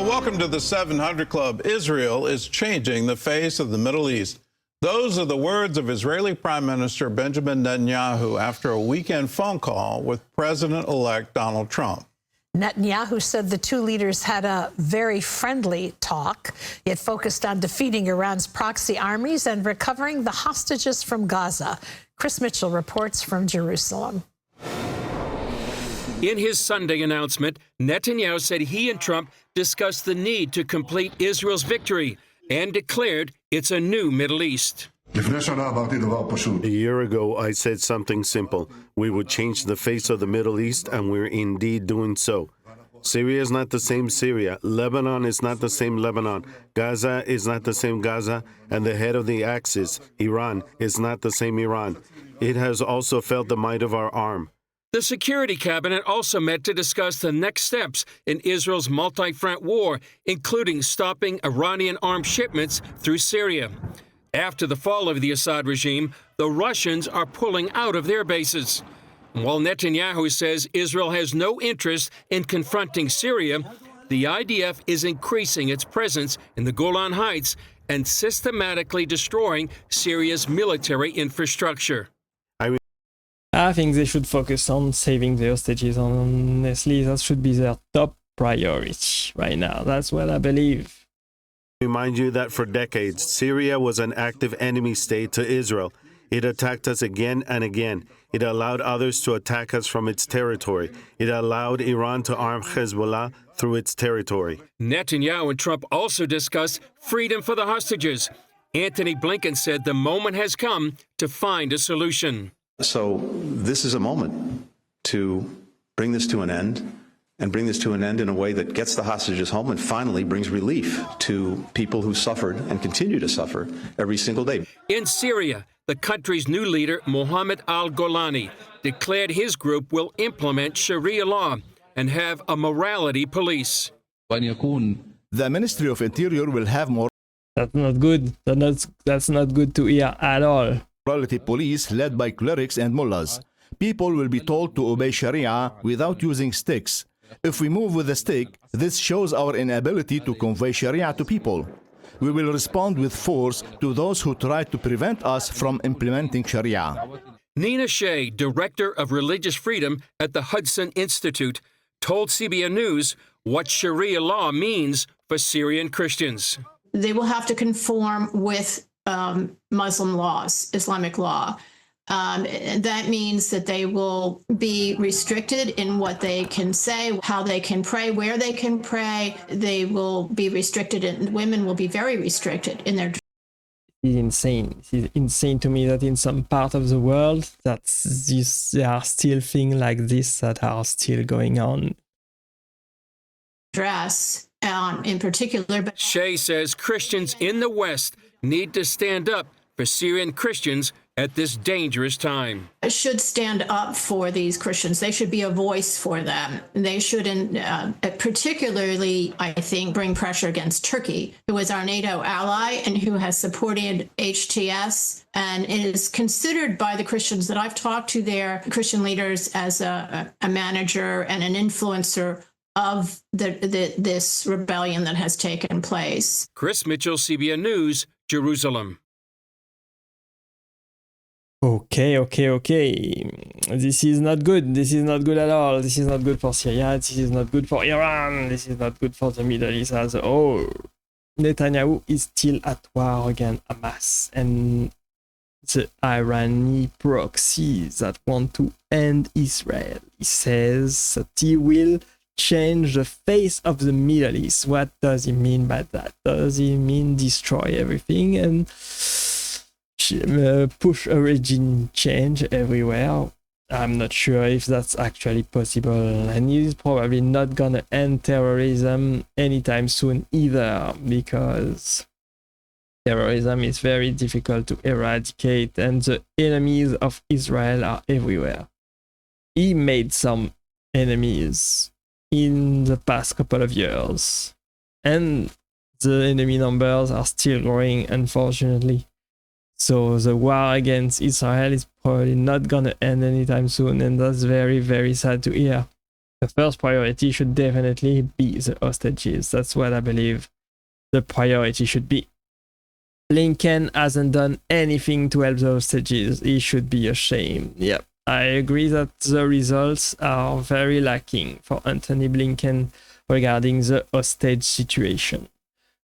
Well, welcome to the 700 Club. Israel is changing the face of the Middle East. Those are the words of Israeli Prime Minister Benjamin Netanyahu after a weekend phone call with President-elect Donald Trump. Netanyahu said the two leaders had a very friendly talk. It focused on defeating Iran's proxy armies and recovering the hostages from Gaza. Chris Mitchell reports from Jerusalem. In his Sunday announcement, Netanyahu said he and Trump discussed the need to complete Israel's victory and declared it's a new Middle East. A year ago, I said something simple. We would change the face of the Middle East, and we're indeed doing so. Syria is not the same Syria. Lebanon is not the same Lebanon. Gaza is not the same Gaza. And the head of the axis, Iran, is not the same Iran. It has also felt the might of our arm. The Security Cabinet also met to discuss the next steps in Israel's multi-front war, including stopping Iranian armed shipments through Syria. After the fall of the Assad regime, the Russians are pulling out of their bases. While Netanyahu says Israel has no interest in confronting Syria, the IDF is increasing its presence in the Golan Heights and systematically destroying Syria's military infrastructure. I think they should focus on saving the hostages. Honestly, that should be their top priority right now. That's what I believe. Remind you that for decades, Syria was an active enemy state to Israel. It attacked us again and again. It allowed others to attack us from its territory. It allowed Iran to arm Hezbollah through its territory. Netanyahu and Trump also discussed freedom for the hostages. Antony Blinken said the moment has come to find a solution. So this is a moment to bring this to an end, and bring this to an end in a way that gets the hostages home and finally brings relief to people who suffered and continue to suffer every single day. In Syria, the country's new leader, Mohammed al-Golani, declared his group will implement Sharia law and have a morality police. The Ministry of Interior will have more. That's not good. That's not good to hear at all. Morality police led by clerics and mullahs. People will be told to obey Sharia without using sticks. If we move with a stick, this shows our inability to convey Sharia to people. We will respond with force to those who try to prevent us from implementing Sharia. Nina Shea, Director of Religious Freedom at the Hudson Institute, told CBN News what Sharia law means for Syrian Christians. They will have to conform with Muslim laws, Islamic law. That means that they will be restricted in what they can say, how they can pray, where they can pray. They will be restricted, and women will be very restricted in their. It's insane. It's insane to me that in some part of the world there are still things like this that are still going on. Dress, in particular. But Shea says Christians in the West need to stand up for Syrian Christians at this dangerous time. Should stand up for these Christians. They should be a voice for them. They should, particularly, I think, bring pressure against Turkey, who is our NATO ally and who has supported HTS and is considered by the Christians that I've talked to there, Christian leaders, as a manager and an influencer of this rebellion that has taken place. Chris Mitchell, CBN News, Jerusalem. Okay. This is not good. This is not good at all. This is not good for Syria. This is not good for Iran. This is not good for the Middle East as a whole. Netanyahu is still at war against Hamas and the Iranian proxies that want to end Israel. He says that he will change the face of the Middle East. What does he mean by that? Does he mean destroy everything and push a regime change everywhere? I'm not sure if that's actually possible, and he's probably not gonna end terrorism anytime soon either, because terrorism is very difficult to eradicate and the enemies of Israel are everywhere. He made some enemies in the past couple of years, and the enemy numbers are still growing, unfortunately. So the war against Israel is probably not gonna end anytime soon, and that's very, very sad to hear. The first priority should definitely be the hostages. That's what I believe the priority should be. Blinken hasn't done anything to help the hostages. He should be ashamed. Yep, I agree that the results are very lacking for Anthony Blinken regarding the hostage situation.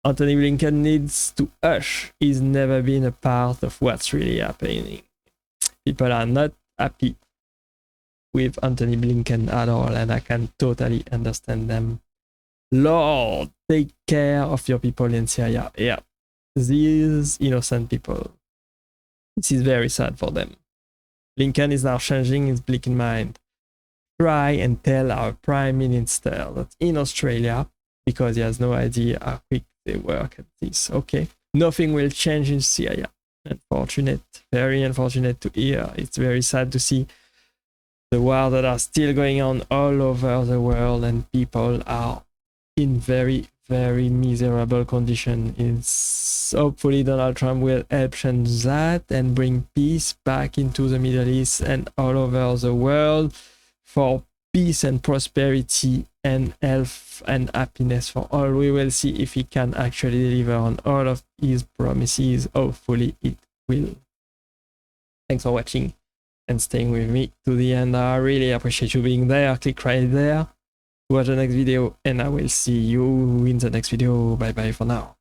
Anthony Blinken needs to hush. He's never been a part of what's really happening. People are not happy with Anthony Blinken at all, and I can totally understand them. Lord, take care of your people in Syria. Yeah, these innocent people. This is very sad for them. Blinken is now changing his Blinken mind. Try and tell our Prime Minister that in Australia, because he has no idea how quick they work at this, okay, nothing will change in Syria. Unfortunate, very unfortunate to hear. It's very sad to see the war that are still going on all over the world, and people are in very, very miserable condition. It's hopefully Donald Trump will help change that and bring peace back into the Middle East and all over the world, for peace and prosperity and health and happiness for all. We will see if he can actually deliver on all of his promises. Hopefully it will. Thanks for watching and staying with me to the end. I really appreciate you being there. Click right there to watch the next video, and I will see you in the next video. Bye bye for now.